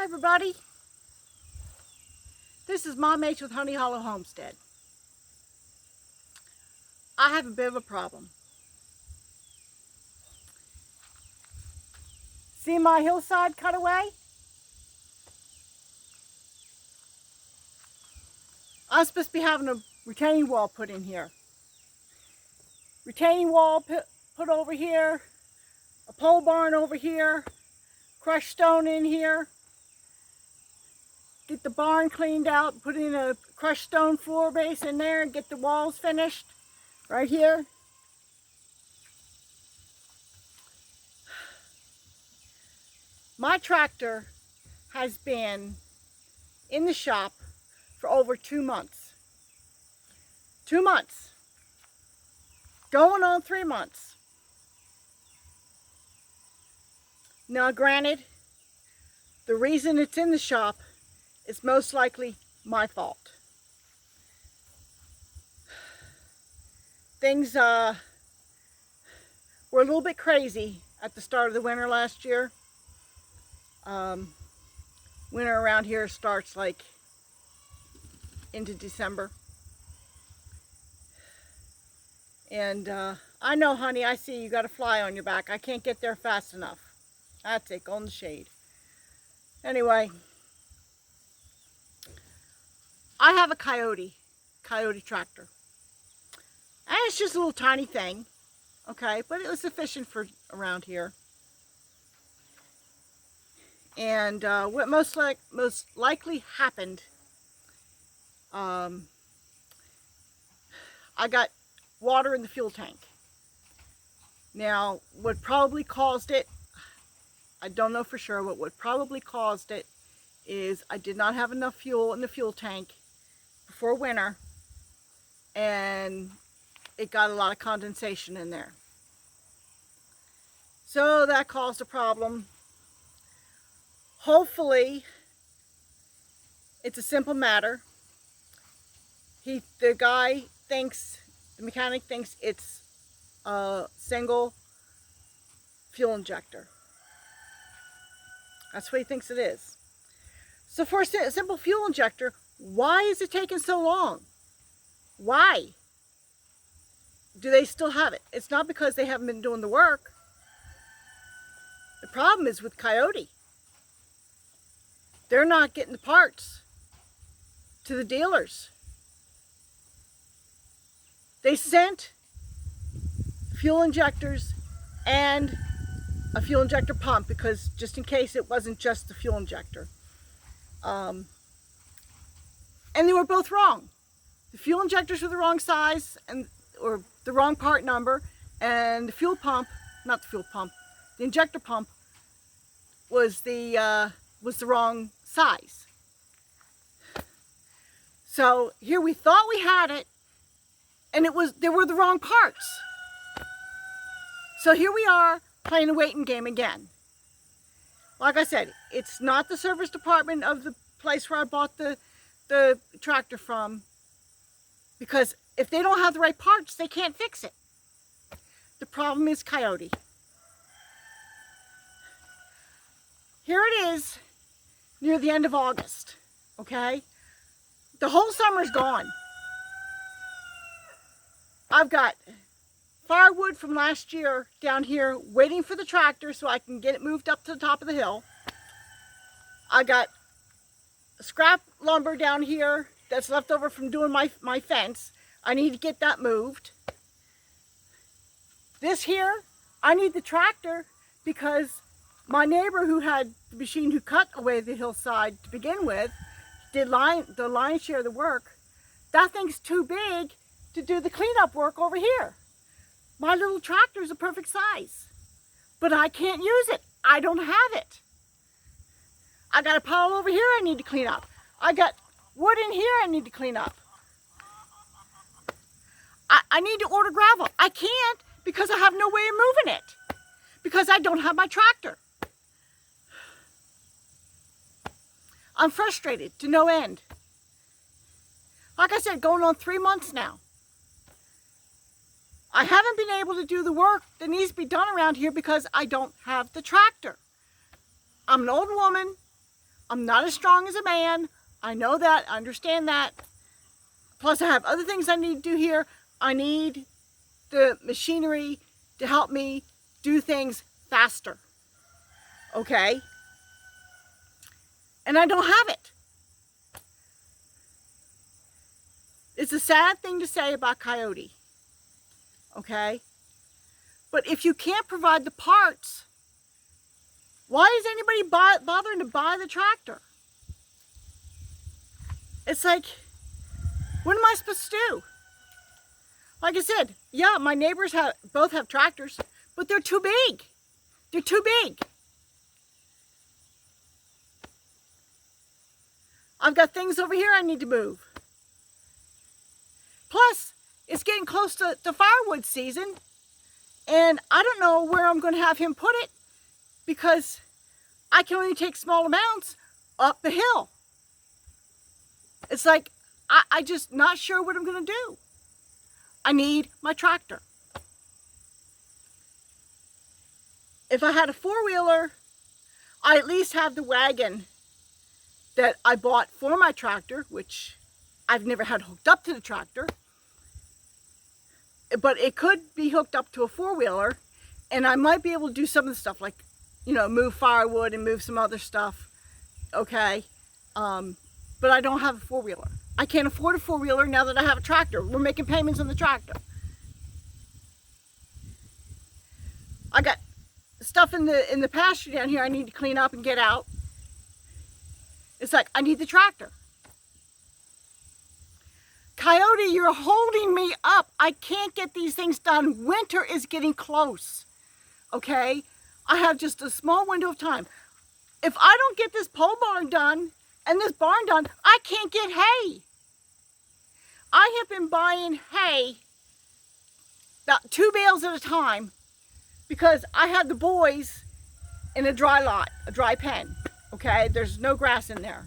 Hi everybody, this is Mom H with Honey Hollow Homestead. I have a bit of a problem. See my hillside cut away? I'm supposed to be having a retaining wall put in here. Retaining wall put over here, a pole barn over here, crushed stone in here. Get the barn cleaned out, put in a crushed stone floor base in there and get the walls finished right here. My tractor has been in the shop for over 2 months. 2 months. Going on 3 months. Now granted, the reason it's in the shop is most likely my fault. Things were a little bit crazy at the start of the winter last year. Winter around here starts like into December. And I know, honey, I see you got a fly on your back. I can't get there fast enough. That's it, go in the shade. Anyway, I have a Coyote tractor. And it's just a little tiny thing, okay? But it was sufficient for around here. And what most likely happened, I got water in the fuel tank. Now, what probably caused it, I don't know for sure, but what probably caused it is I did not have enough fuel in the fuel tank before winter, and it got a lot of condensation in there. So that caused a problem. Hopefully, it's a simple matter. The mechanic thinks it's a single fuel injector. That's what he thinks it is. So for a simple fuel injector, why is it taking so long? Why do they still have it? It's not because they haven't been doing the work. The problem is with Coyote. They're not getting the parts to the dealers. They sent fuel injectors and a fuel injector pump, because just in case it wasn't just the fuel injector. And they were both wrong. The fuel injectors were the wrong size or the wrong part number, and the fuel pump, not the fuel pump, the injector pump was the wrong size. So here we thought we had it, and they were the wrong parts. So here we are playing a waiting game again. Like I said, it's not the service department of the place where I bought the tractor from, because if they don't have the right parts, they can't fix it. The problem is Coyote. Here it is, near the end of August, okay? The whole summer's gone. I've got firewood from last year down here waiting for the tractor so I can get it moved up to the top of the hill. I got scrap lumber down here that's left over from doing my fence. I need to get that moved. This here, I need the tractor because my neighbor who had the machine who cut away the hillside to begin with did the lion's share of the work. That thing's too big to do the cleanup work over here. My little tractor is a perfect size, but I can't use it. I don't have it. I got a pile over here I need to clean up. I got wood in here I need to clean up. I need to order gravel. I can't because I have no way of moving it, because I don't have my tractor. I'm frustrated to no end. Like I said, going on 3 months now. I haven't been able to do the work that needs to be done around here because I don't have the tractor. I'm an old woman. I'm not as strong as a man. I know that. I understand that. Plus, I have other things I need to do here. I need the machinery to help me do things faster. Okay? And I don't have it. It's a sad thing to say about Coyote. Okay? But if you can't provide the parts, why is anybody bothering to buy the tractor? It's like, what am I supposed to do? Like I said, yeah, my neighbors both have tractors, but they're too big. They're too big. I've got things over here I need to move. Plus, it's getting close to firewood season, and I don't know where I'm going to have him put it because I can only take small amounts up the hill. It's like, I just not sure what I'm going to do. I need my tractor. If I had a four-wheeler, I at least have the wagon that I bought for my tractor, which I've never had hooked up to the tractor. But it could be hooked up to a four-wheeler, and I might be able to do some of the stuff, like, you know, move firewood and move some other stuff, okay? But I don't have a four-wheeler. I can't afford a four-wheeler now that I have a tractor. We're making payments on the tractor. I got stuff in the pasture down here I need to clean up and get out. It's like, I need the tractor. Coyote, you're holding me up. I can't get these things done. Winter is getting close, okay? I have just a small window of time. If I don't get this pole barn done and this barn done, I can't get hay. I have been buying hay about 2 bales at a time because I had the boys in a dry lot, a dry pen, okay? There's no grass in there.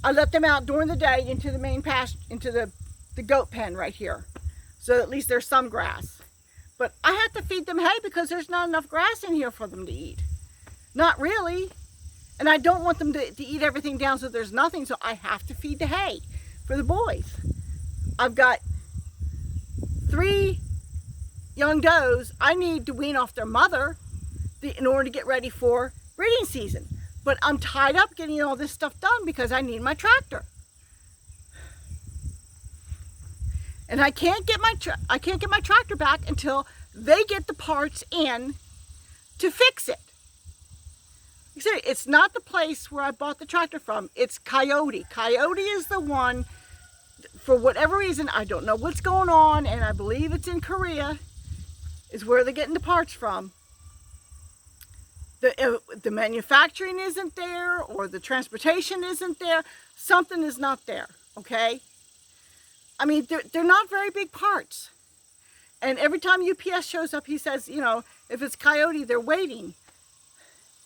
I let them out during the day into the main pasture, into the goat pen right here. So at least there's some grass. But I have to feed them hay because there's not enough grass in here for them to eat. Not really. And I don't want them to eat everything down so there's nothing, so I have to feed the hay for the boys. I've got 3 young does I need to wean off their mother in order to get ready for breeding season. But I'm tied up getting all this stuff done because I need my tractor. And I can't get my tractor back until they get the parts in to fix it. You see, it's not the place where I bought the tractor from. It's Coyote. Coyote is the one, for whatever reason, I don't know what's going on, and I believe it's in Korea, is where they're getting the parts from. The manufacturing isn't there, or the transportation isn't there. Something is not there, okay? I mean, they're not very big parts. And every time UPS shows up, he says, you know, if it's Coyote, they're waiting.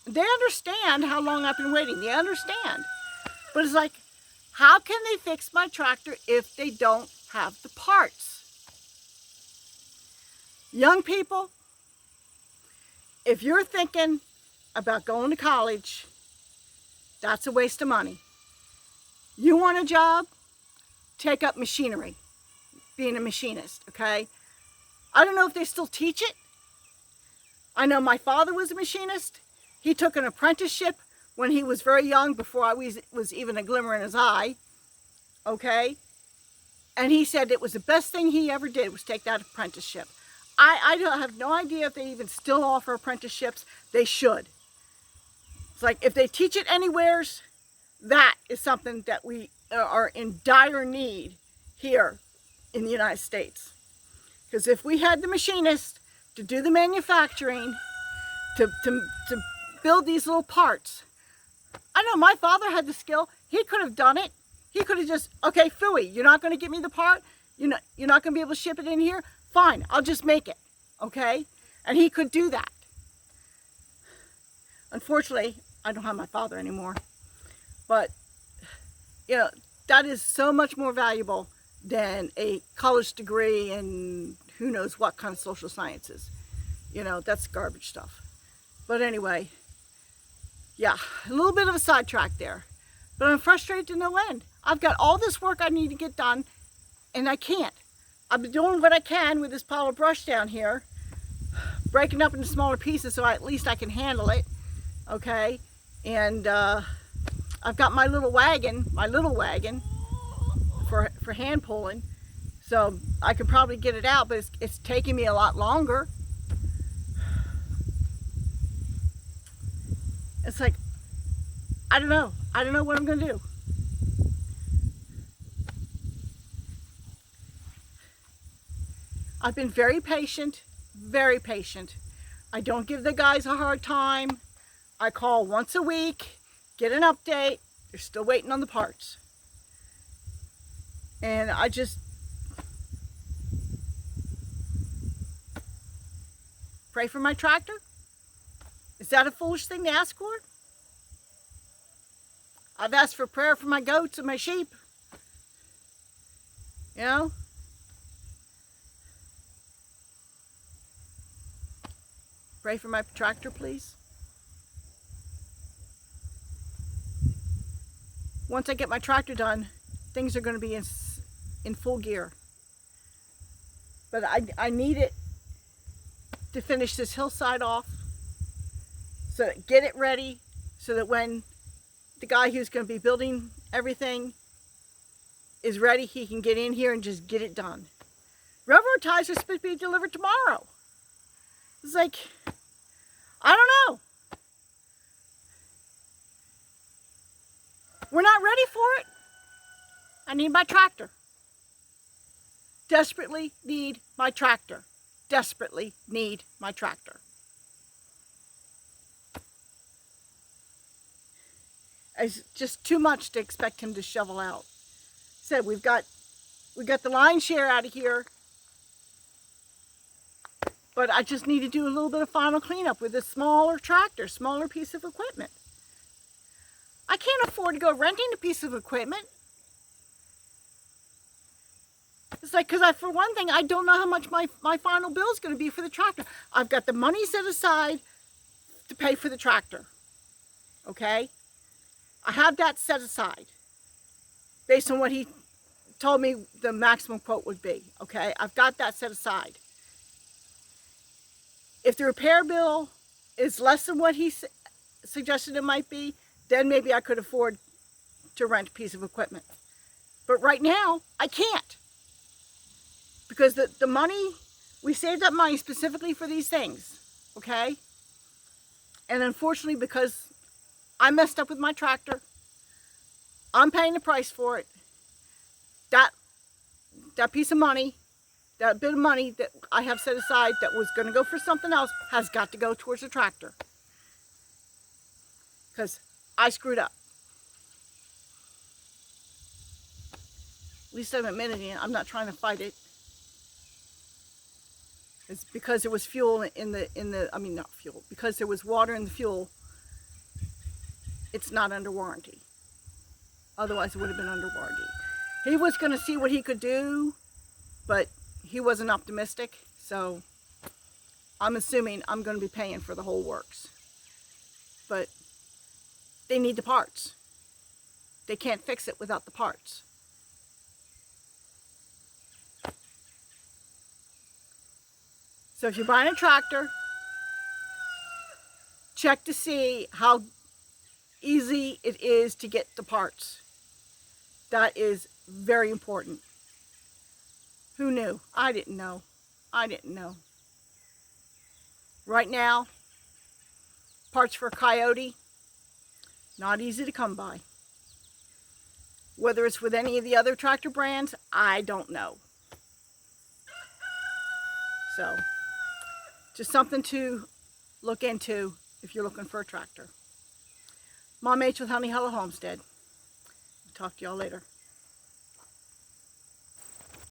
They understand how long I've been waiting. They understand. But it's like, how can they fix my tractor if they don't have the parts? Young people, if you're thinking about going to college, that's a waste of money. You want a job? Take up machinery, being a machinist, okay? I don't know if they still teach it. I know my father was a machinist. He took an apprenticeship when he was very young, before I was even a glimmer in his eye, okay? And he said it was the best thing he ever did, was take that apprenticeship. I have no idea if they even still offer apprenticeships. They should. It's like, if they teach it anywheres, that is something that we are in dire need here in the United States. Because if we had the machinist to do the manufacturing, to build these little parts, I know my father had the skill. He could have done it. He could have just, okay, phooey, you're not going to get me the part? You're not going to be able to ship it in here? Fine, I'll just make it, okay? And he could do that. Unfortunately, I don't have my father anymore. But, you know, that is so much more valuable than a college degree and who knows what kind of social sciences. You know, that's garbage stuff. But anyway, Yeah, a little bit of a sidetrack there. But I'm frustrated to no end. I've got all this work I need to get done, and I can't. I've been doing what I can with this pile of brush down here, breaking up into smaller pieces so at least I can handle it, okay? And I've got my little wagon for hand pulling, so I could probably get it out, but it's taking me a lot longer. It's like, I don't know what I'm gonna do. I've been very patient, very patient. I don't give the guys a hard time. I call once a week, get an update. They're still waiting on the parts. And I just pray for my tractor. Is that a foolish thing to ask for? I've asked for prayer for my goats and my sheep. You know? Pray for my tractor, please. Once I get my tractor done, things are going to be in full gear. But I need it to finish this hillside off. So get it ready so that when the guy who's going to be building everything is ready, he can get in here and just get it done. Railroad ties are supposed to be delivered tomorrow. It's like, I don't know. We're not ready for it. I need my tractor. Desperately need my tractor. Desperately need my tractor. It's just too much to expect him to shovel out. Said we've got the lion's share out of here, but I just need to do a little bit of final cleanup with this smaller tractor, smaller piece of equipment. I can't afford to go renting a piece of equipment. It's like, because for one thing, I don't know how much my final bill is going to be for the tractor. I've got the money set aside to pay for the tractor. Okay? I have that set aside based on what he told me the maximum quote would be. Okay? I've got that set aside. If the repair bill is less than what he suggested it might be, then maybe I could afford to rent a piece of equipment. But right now, I can't. Because the money, we saved up money specifically for these things, okay? And unfortunately, because I messed up with my tractor, I'm paying the price for it. That piece of money, that bit of money that I have set aside that was going to go for something else has got to go towards the tractor. Because I screwed up. At least I'm admitting it. I'm not trying to fight it. It's because there was fuel not fuel, because there was water in the fuel, it's not under warranty. Otherwise it would have been under warranty. He was going to see what he could do, but he wasn't optimistic, so I'm assuming I'm going to be paying for the whole works. But they need the parts. They can't fix it without the parts. So if you're buying a tractor, check to see how easy it is to get the parts. That is very important. Who knew? I didn't know. I didn't know. Right now, parts for a Coyote, not easy to come by. Whether it's with any of the other tractor brands, I don't know. So, just something to look into if you're looking for a tractor. Mom H with Honey Hollow Homestead. Talk to y'all later.